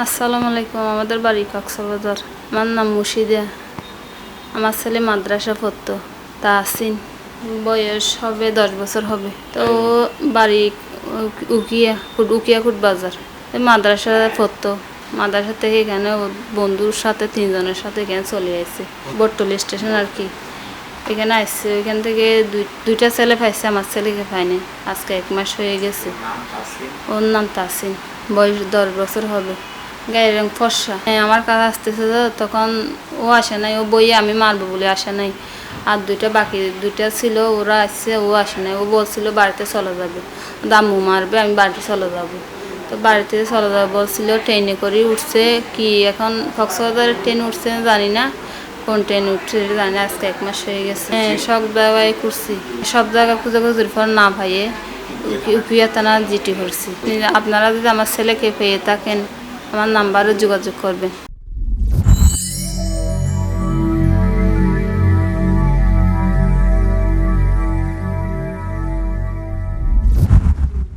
আসসালামু আলাইকুম। আমাদের বাড়ি কক্সবাজার। আমার নাম মুর্শিদা। আমার ছেলে মাদ্রাসা পড়তো। তাহসিন বয়স হবে 10 বছর হবে। তো বাড়ি উকিয়া কুট বাজার। মাদ্রাসা পড়তো। মাদ্রাসা থেকে এখানে বন্ধুর সাথে 3 জনের সাথে এখানে চলে আসছে বটতলী স্টেশন আর কি। এখানে আসছে, ওইখান থেকে দুইটা ছেলে পাইছে, আমার ছেলেকে পায়নি। আজকে 1 মাস হয়ে গেছে। ওর নাম তাহসিন, বয়স 10 বছর হবে। গায়ের রং ফর্সা। আমার কাছে আসতেছে তখন ও আসে নাই, ও বইয়ে আমি মারবো বলে আসে নাই। আর বাকি দুইটা ছিল, ওরা আসছে, ও আসে নাই। ও বলছিল বাড়িতে চলে যাবে, দাম্মু মারবে, আমি বাড়িতে চলে যাব। তো বাড়িতে চলে যাবে বলছিল, ট্রেনে করে উঠছে। কি এখন কক্সবাজারের ট্রেন উঠছে জানি না, কোন ট্রেন উঠছে জানি না। আজকে 1 মাস হয়ে গেছে। সব জায়গায় করছি, সব জায়গায় খুঁজে খুঁজের পর না পাইয়ে উকিয়া থানা জিটি করছি। আপনারা যদি আমার ছেলেকে পেয়ে থাকেন, আমার নাম্বারে যোগাযোগ করবেন।